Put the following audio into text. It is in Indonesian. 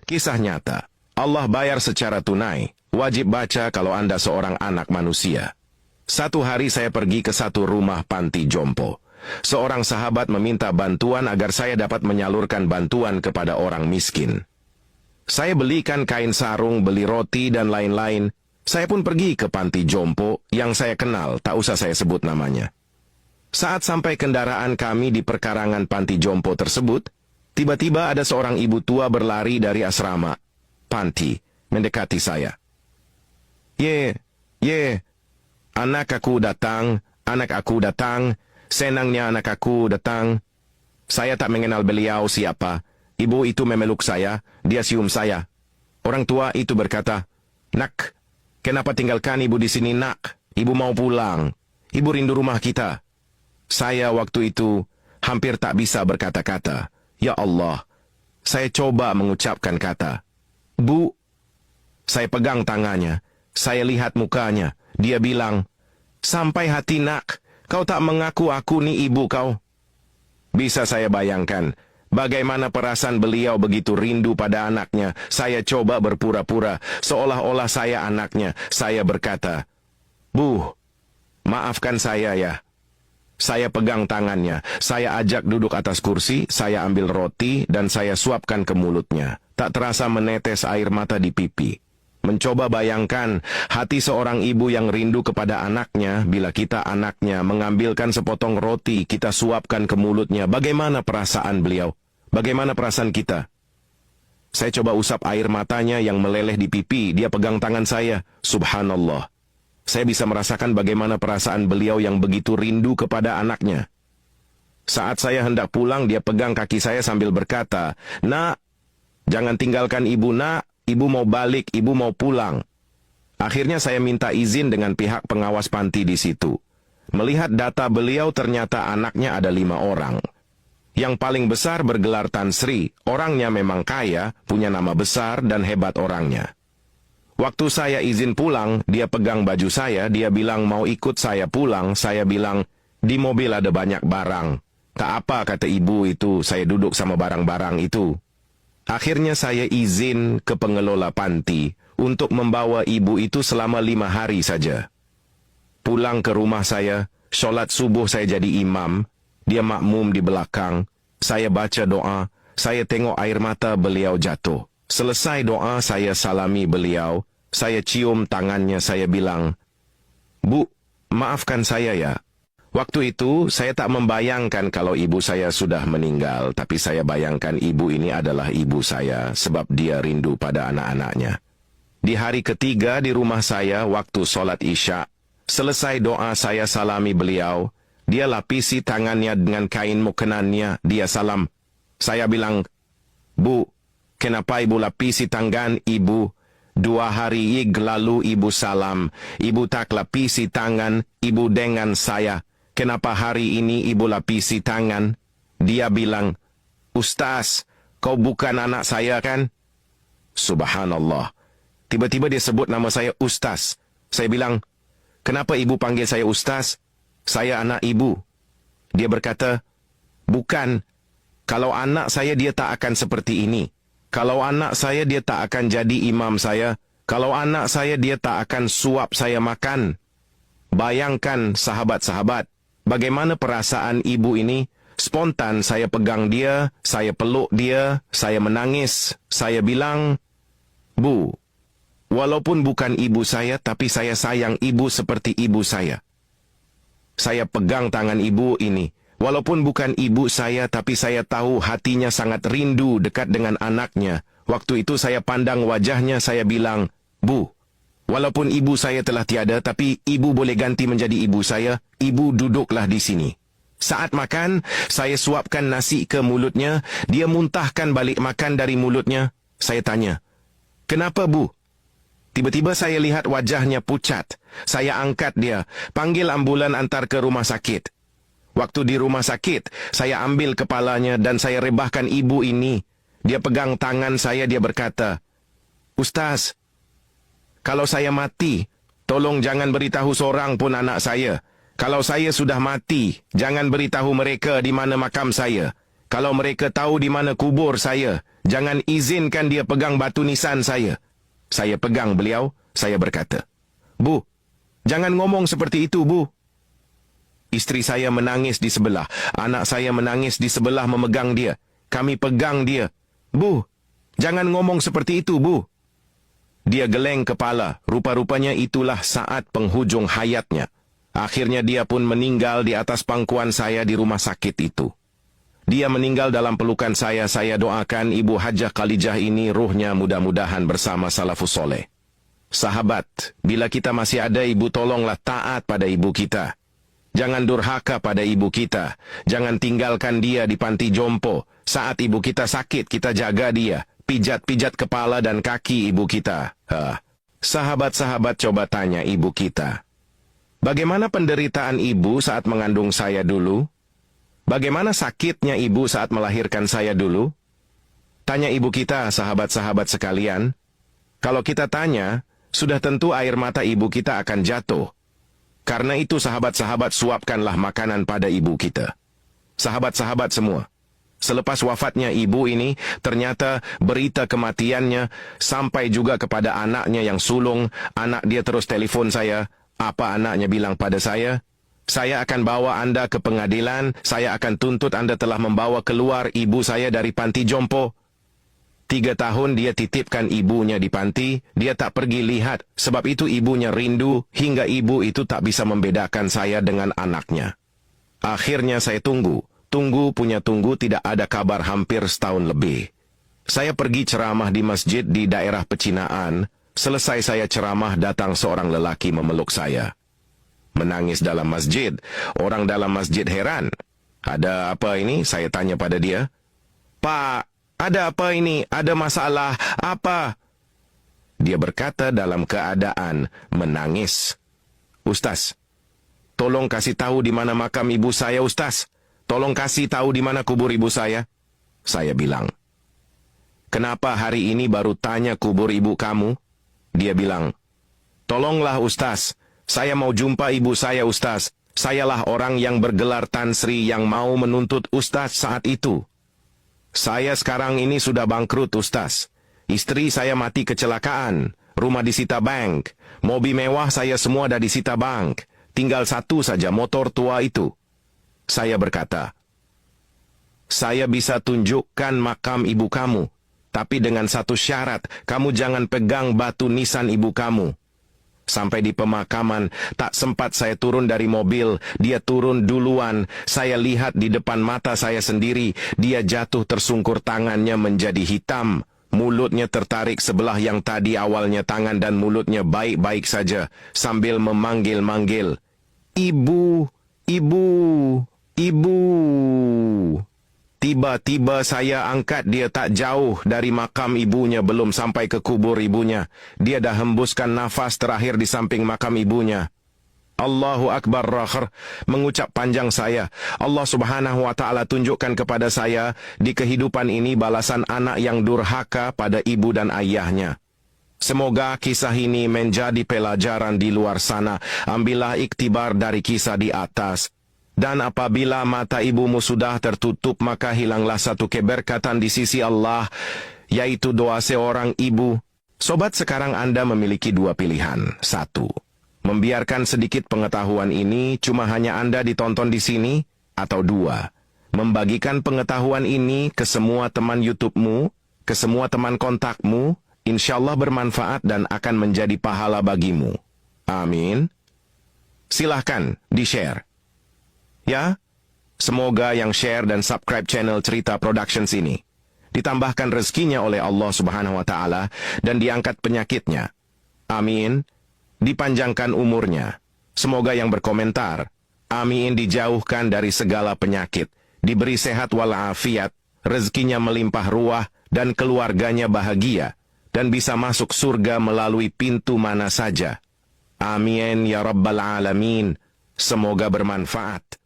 Kisah nyata. Allah bayar secara tunai. Wajib baca kalau Anda seorang anak manusia. Satu hari saya pergi ke satu rumah panti jompo. Seorang sahabat meminta bantuan agar saya dapat menyalurkan bantuan kepada orang miskin. Saya belikan kain sarung, beli roti dan lain-lain. Saya pun pergi ke panti jompo yang saya kenal, tak usah saya sebut namanya. Saat sampai kendaraan kami di perkarangan panti jompo tersebut, tiba-tiba ada seorang ibu tua berlari dari asrama panti, mendekati saya. Ye, anak aku datang, senangnya anak aku datang. Saya tak mengenal beliau siapa. Ibu itu memeluk saya, dia cium saya. Orang tua itu berkata, "Nak, kenapa tinggalkan ibu di sini, nak? Ibu mau pulang. Ibu rindu rumah kita." Saya waktu itu hampir tak bisa berkata-kata. Ya Allah, saya coba mengucapkan kata, "Bu." Saya pegang tangannya, saya lihat mukanya. Dia bilang, "Sampai hati nak, kau tak mengaku aku ni ibu kau." Bisa saya bayangkan bagaimana perasaan beliau begitu rindu pada anaknya. Saya coba berpura-pura, seolah-olah saya anaknya. Saya berkata, "Bu, maafkan saya ya." Saya pegang tangannya, saya ajak duduk atas kursi, saya ambil roti dan saya suapkan ke mulutnya. Tak terasa menetes air mata di pipi. Mencoba bayangkan hati seorang ibu yang rindu kepada anaknya bila kita anaknya mengambilkan sepotong roti kita suapkan ke mulutnya. Bagaimana perasaan beliau? Bagaimana perasaan kita? Saya coba usap air matanya yang meleleh di pipi. Dia pegang tangan saya. Subhanallah. Saya bisa merasakan bagaimana perasaan beliau yang begitu rindu kepada anaknya. Saat saya hendak pulang, dia pegang kaki saya sambil berkata, "Nak, jangan tinggalkan ibu, nak. Ibu mau balik, ibu mau pulang." Akhirnya saya minta izin dengan pihak pengawas panti di situ. Melihat data beliau, ternyata anaknya ada 5 orang. Yang paling besar bergelar Tan Sri. Orangnya memang kaya, punya nama besar dan hebat orangnya. Waktu saya izin pulang, dia pegang baju saya, dia bilang mau ikut saya pulang. Saya bilang, "Di mobil ada banyak barang." "Tak apa," kata ibu itu, "saya duduk sama barang-barang itu." Akhirnya saya izin ke pengelola panti untuk membawa ibu itu selama 5 hari saja. Pulang ke rumah saya, sholat subuh saya jadi imam, dia makmum di belakang. Saya baca doa, saya tengok air mata beliau jatuh. Selesai doa, saya salami beliau, saya cium tangannya, saya bilang, "Bu, maafkan saya ya." Waktu itu, saya tak membayangkan kalau ibu saya sudah meninggal, tapi saya bayangkan ibu ini adalah ibu saya, sebab dia rindu pada anak-anaknya. Di hari ketiga di rumah saya, waktu sholat Isya, selesai doa saya salami beliau, dia lapisi tangannya dengan kain mukenannya, dia salam. Saya bilang, "Bu, kenapa ibu lapisi tangan ibu? 2 hari lalu ibu salam, ibu tak lapisi tangan ibu dengan saya. Kenapa hari ini ibu lapisi tangan?" Dia bilang, "Ustaz, kau bukan anak saya kan?" Subhanallah. Tiba-tiba dia sebut nama saya Ustaz. Saya bilang, "Kenapa ibu panggil saya Ustaz? Saya anak ibu." Dia berkata, "Bukan. Kalau anak saya dia tak akan seperti ini. Kalau anak saya dia tak akan jadi imam saya. Kalau anak saya dia tak akan suap saya makan." Bayangkan sahabat-sahabat, bagaimana perasaan ibu ini. Spontan saya pegang dia, saya peluk dia, saya menangis. Saya bilang, "Bu, walaupun bukan ibu saya, tapi saya sayang ibu seperti ibu saya." Saya pegang tangan ibu ini. Walaupun bukan ibu saya, tapi saya tahu hatinya sangat rindu dekat dengan anaknya. Waktu itu saya pandang wajahnya, saya bilang, "Bu, walaupun ibu saya telah tiada, tapi ibu boleh ganti menjadi ibu saya. Ibu duduklah di sini." Saat makan, saya suapkan nasi ke mulutnya. Dia muntahkan balik makan dari mulutnya. Saya tanya, "Kenapa, Bu?" Tiba-tiba saya lihat wajahnya pucat. Saya angkat dia, panggil ambulan antar ke rumah sakit. Waktu di rumah sakit, saya ambil kepalanya dan saya rebahkan ibu ini. Dia pegang tangan saya, dia berkata, "Ustaz, kalau saya mati, tolong jangan beritahu seorang pun anak saya. Kalau saya sudah mati, jangan beritahu mereka di mana makam saya. Kalau mereka tahu di mana kubur saya, Jangan izinkan dia pegang batu nisan saya. Saya pegang beliau, saya berkata, Bu, jangan ngomong seperti itu, Bu. Istri saya menangis di sebelah, anak saya menangis di sebelah memegang dia. Kami pegang dia. Bu, jangan ngomong seperti itu, Bu. Dia geleng kepala, rupa-rupanya itulah saat penghujung hayatnya. Akhirnya dia pun meninggal di atas pangkuan saya di rumah sakit itu. Dia meninggal dalam pelukan saya doakan Ibu Hajjah Khalijah ini ruhnya mudah-mudahan bersama salafus soleh. Sahabat, bila kita masih ada ibu, tolonglah taat pada ibu kita. Jangan durhaka pada ibu kita. Jangan tinggalkan dia di panti jompo. Saat ibu kita sakit, kita jaga dia. Pijat-pijat kepala dan kaki ibu kita. Sahabat-sahabat coba tanya ibu kita. Bagaimana penderitaan ibu saat mengandung saya dulu? Bagaimana sakitnya ibu saat melahirkan saya dulu? Tanya ibu kita, sahabat-sahabat sekalian. Kalau kita tanya, sudah tentu air mata ibu kita akan jatuh. Karena itu sahabat-sahabat, suapkanlah makanan pada ibu kita. Sahabat-sahabat semua, selepas wafatnya ibu ini, ternyata berita kematiannya sampai juga kepada anaknya yang sulung. Anak dia terus telepon saya. Apa anaknya bilang pada saya? Saya akan bawa Anda ke pengadilan, saya akan tuntut Anda telah membawa keluar ibu saya dari panti jompo. 3 tahun dia titipkan ibunya di panti, dia tak pergi lihat, sebab itu ibunya rindu, hingga ibu itu tak bisa membedakan saya dengan anaknya. Akhirnya saya tunggu tidak ada kabar hampir setahun lebih. Saya pergi ceramah di masjid di daerah pecinaan, selesai saya ceramah datang seorang lelaki memeluk saya. Menangis dalam masjid. Orang dalam masjid heran. Ada apa ini? Saya tanya pada dia. Pak, ada apa ini? Ada masalah apa? Dia berkata dalam keadaan menangis. Ustaz, tolong kasih tahu di mana makam ibu saya, Ustaz. Tolong kasih tahu di mana kubur ibu saya. Saya bilang, kenapa hari ini baru tanya kubur ibu kamu? Dia bilang, tolonglah Ustaz. Saya mau jumpa ibu saya, Ustaz. Sayalah orang yang bergelar Tan Sri yang mau menuntut Ustaz saat itu. Saya sekarang ini sudah bangkrut, Ustaz. Istri saya mati kecelakaan. Rumah disita bank. Mobil mewah saya semua dah disita bank. Tinggal satu saja motor tua itu. Saya berkata, saya bisa tunjukkan makam ibu kamu. Tapi dengan satu syarat, kamu jangan pegang batu nisan ibu kamu. Sampai di pemakaman, tak sempat saya turun dari mobil, dia turun duluan. Saya lihat di depan mata saya sendiri, dia jatuh tersungkur, tangannya menjadi hitam. Mulutnya tertarik sebelah yang tadi awalnya tangan dan mulutnya baik-baik saja, sambil memanggil-manggil, Ibu, Ibu, Ibu. Tiba-tiba saya angkat dia tak jauh dari makam ibunya, belum sampai ke kubur ibunya. Dia dah hembuskan nafas terakhir di samping makam ibunya. Allahu Akbar rakhir, mengucap panjang saya. Allah Subhanahu wa Ta'ala tunjukkan kepada saya di kehidupan ini balasan anak yang durhaka pada ibu dan ayahnya. Semoga kisah ini menjadi pelajaran di luar sana. Ambillah iktibar dari kisah di atas. Dan apabila mata ibumu sudah tertutup, maka hilanglah satu keberkatan di sisi Allah, yaitu doa seorang ibu. Sobat, sekarang Anda memiliki 2 pilihan. 1. Membiarkan sedikit pengetahuan ini cuma hanya Anda ditonton di sini. Atau 2. Membagikan pengetahuan ini ke semua teman YouTube-mu, ke semua teman kontakmu, insyaallah bermanfaat dan akan menjadi pahala bagimu. Amin. Silahkan di-share. Ya, semoga yang share dan subscribe channel Cerita Productions ini ditambahkan rezekinya oleh Allah Subhanahu wa Ta'ala dan diangkat penyakitnya. Amin. Dipanjangkan umurnya. Semoga yang berkomentar, amin, dijauhkan dari segala penyakit, diberi sehat walafiat, rezekinya melimpah ruah dan keluarganya bahagia dan bisa masuk surga melalui pintu mana saja. Amin ya Rabbal Alamin. Semoga bermanfaat.